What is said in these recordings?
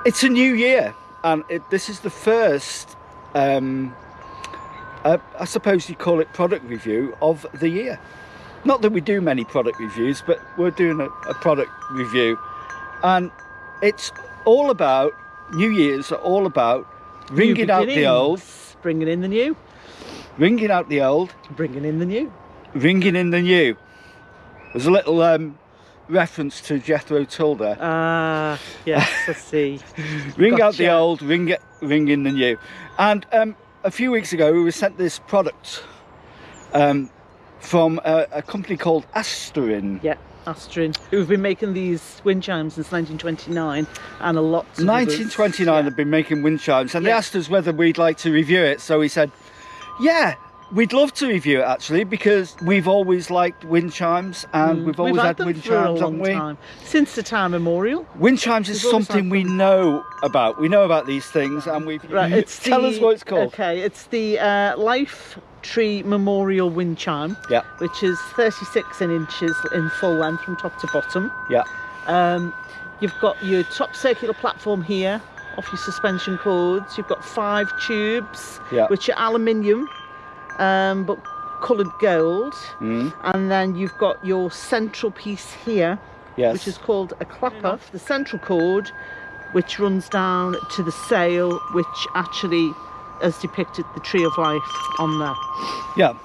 It's a new year, and this is the first, I suppose you call it product review of the year. Not that we do many product reviews, but we're doing a product review, and it's all about, New Year's are all about ringing out the old, bringing in the new, ringing out the old, bringing in the new, ringing in the new. There's a little reference to Jethro Tull there. Ah, yes, I see. Ring out the old, ring in the new. And a few weeks ago we were sent this product from a company called Astarin. Yeah, Astarin, who've been making these wind chimes since 1929, and a lot of 1929 they've been making wind chimes, and they asked us whether we'd like to review it. So we said, yeah, we'd love to review it actually, because we've always liked wind chimes, and we've always had wind chimes, haven't we? Since the time memorial. Wind chimes is something we know about. We know about these things, and we've... Right, tell us what it's called. Okay, it's the Life Tree Memorial Wind-Chime, which is 36 inches in full length from top to bottom. You've got your top circular platform here off your suspension cords. You've got 5 tubes, which are aluminium, but coloured gold, and then you've got your central piece here, which is called a clapper, the central cord, which runs down to the sail, which actually has depicted the Tree of Life on there. Yeah,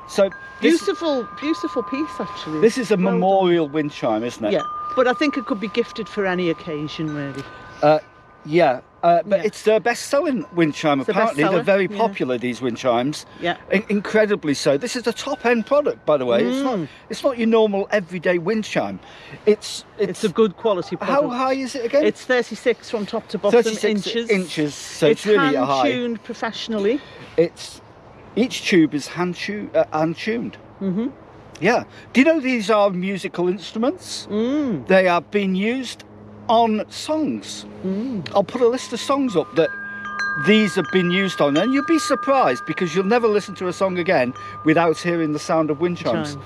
so beautiful piece actually. This is a memorial wind chime, isn't it? Yeah, but I think it could be gifted for any occasion, really. But it's their best-selling wind chime. Apparently, they're very popular. These wind chimes, incredibly so. This is a top-end product, by the way. It's not your normal everyday wind chime. It's a good quality product. How high is it again? It's 36 from top to bottom 36 inches. So it's really a high. It's hand-tuned professionally. Each tube is hand-tuned. Yeah. Do you know these are musical instruments? They are being used on songs. I'll put a list of songs up that these have been used on, and you'll be surprised because you'll never listen to a song again without hearing the sound of wind chimes.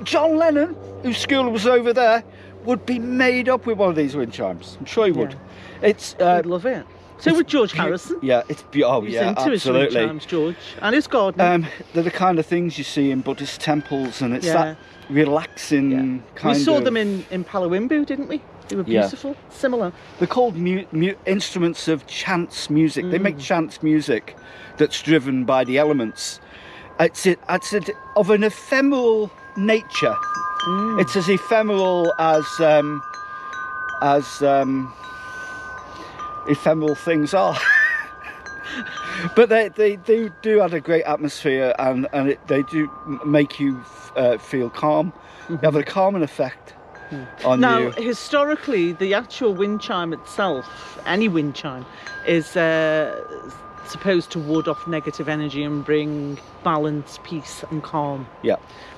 John Lennon, whose school was over there, would be made up with one of these wind chimes. I'm sure he would. I'd love it. So would George Harrison. Yeah, it's He's into absolutely. His wind chimes, George, and his gardening. They're the kind of things you see in Buddhist temples, and it's that relaxing kind of... We saw them in Palawimbu, didn't we? They were beautiful, similar. They're called instruments of chance music. They make chance music that's driven by the elements. It's of an ephemeral nature. It's as ephemeral as ephemeral things are. But they do add a great atmosphere, and they do make you feel calm. They have a calming effect. Now, historically, the actual wind chime itself, any wind chime, is supposed to ward off negative energy and bring balance, peace and calm.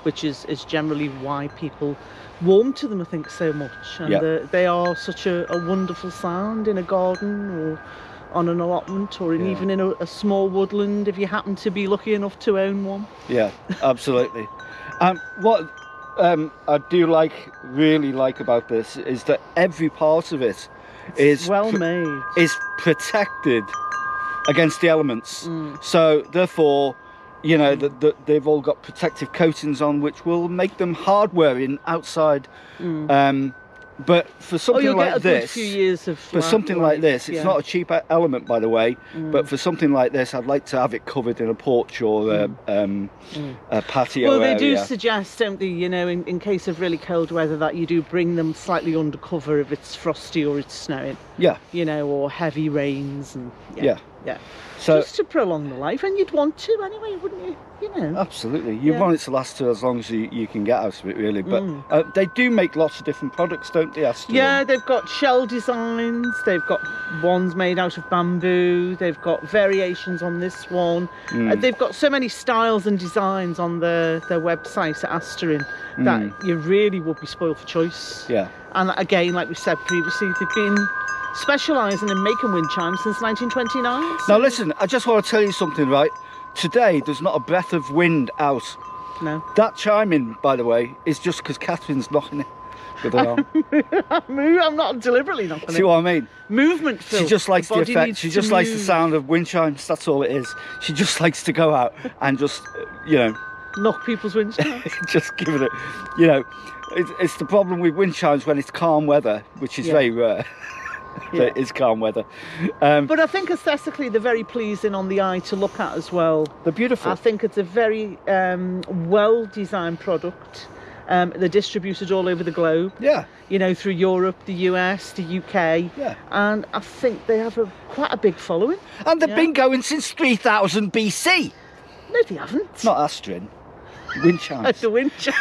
Which is generally why people warm to them, I think, so much. And they are such a wonderful sound in a garden, or on an allotment, or even in a small woodland, if you happen to be lucky enough to own one. Yeah, absolutely. What I do really like about this is that every part of it is well made, is protected against the elements. So therefore, you know, they've all got protective coatings on, which will make them hard wearing outside. But for something like this, it's not a cheap element, by the way. But for something like this, I'd like to have it covered in a porch or a patio area. Well, they do suggest, don't they, you know, in case of really cold weather, that you do bring them slightly under cover if it's frosty or it's snowing. You know, or heavy rains and so just to prolong the life, and you'd want to anyway, wouldn't you? You know. Absolutely. You want it to last to as long as you can get out of it, really. But they do make lots of different products, don't they, Astarin? Yeah, they've got shell designs, they've got ones made out of bamboo, they've got variations on this one. They've got so many styles and designs on their website at Astarin that you really would be spoiled for choice. And again, like we said previously, they've been specialising in making wind chimes since 1929. Now listen, I just want to tell you something, right? Today there's not a breath of wind out. No. That chiming, by the way, is just because Catherine's knocking it. with her arm. I'm not deliberately knocking it. See what I mean? Movement, Phil. She just likes the body effect. needs She to just likes the move. sound of wind chimes. That's all it is. She just likes to go out and just, you know, Knock people's wind chimes. just give it a, you know, it's the problem with wind chimes when it's calm weather, which is very rare. Yeah. It is calm weather. But I think aesthetically they're very pleasing on the eye to look at as well. They're beautiful. I think it's a very well-designed product. They're distributed all over the globe. Yeah. You know, through Europe, the US, the UK. Yeah. And I think they have quite a big following. And they've been going since 3000 BC. No, they haven't. Not Astarin. Wind chimes. The wind chimes.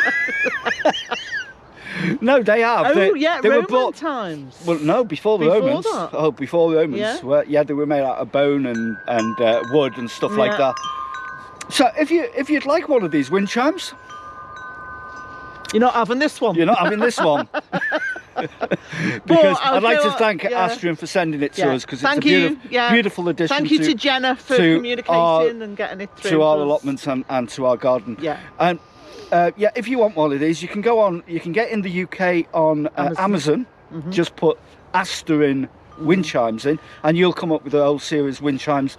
No, they have. Oh, they, yeah, they Roman were bought, times. Well, no, before the Before Romans. that? Oh, before the Romans. Yeah. Yeah, they were made out of bone and wood and stuff like that. So if you'd like one of these wind chimes, You're not having this one. you're not having this one. Because I'd like to thank Astarin for sending it to us, because it's a beautiful addition. Thank you to Jenna for communicating and getting it through to our allotments and to our garden. Yeah. And yeah, if you want one of these, you can go on. You can get in the UK on Amazon. Just put Astarin wind chimes in, and you'll come up with a whole series wind chimes.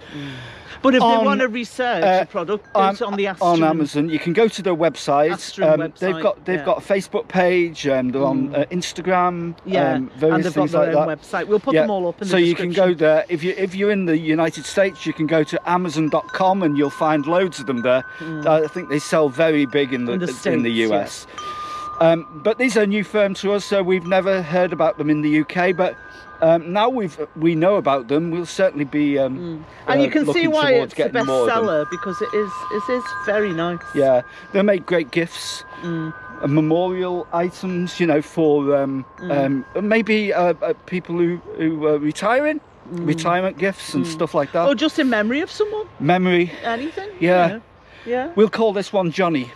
But if they want to research a product, it's on the Astarin. On Amazon, you can go to their website. Astarin website. They've got a Facebook page, and they're on Instagram. and Various they've got things their like own that. website. We'll put them all up in the description. So you can go there. If you're in the United States, you can go to Amazon.com, and you'll find loads of them there. I think they sell very big in the States, US. But these are new firm to us, so we've never heard about them in the UK. But now we know about them, we'll certainly be and you can see why it's the best seller, because it is very nice. Yeah, they make great gifts, memorial items, you know, for maybe people who are retiring, retirement gifts and stuff like that. Or just in memory of someone. Memory. Anything. Yeah. Yeah. We'll call this one Johnny.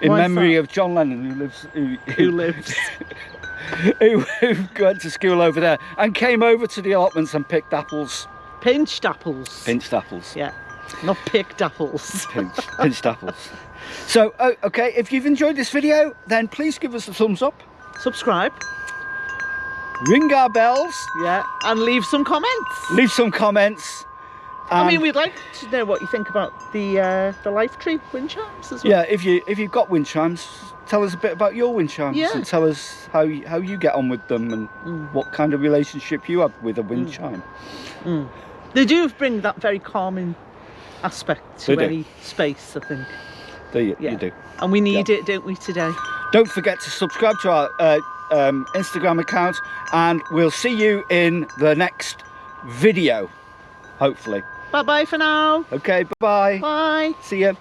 In memory of John Lennon, who lives who went to school over there and came over to the allotments and picked apples. Pinched apples. Pinched apples. Yeah, not picked apples. Pinched apples. So, okay, if you've enjoyed this video, then please give us a thumbs up. Subscribe. Ring our bells. Yeah, and leave some comments. Leave some comments. I mean, we'd like to know what you think about the life tree wind chimes as well. Yeah, if you've got wind chimes, tell us a bit about your wind chimes, and tell us how you get on with them, and what kind of relationship you have with a wind chime. They do bring that very calming aspect to any space, I think. You do. And we need it, don't we, today? Don't forget to subscribe to our Instagram account, and we'll see you in the next video, hopefully. Bye-bye for now. Okay, bye-bye. Bye. See ya.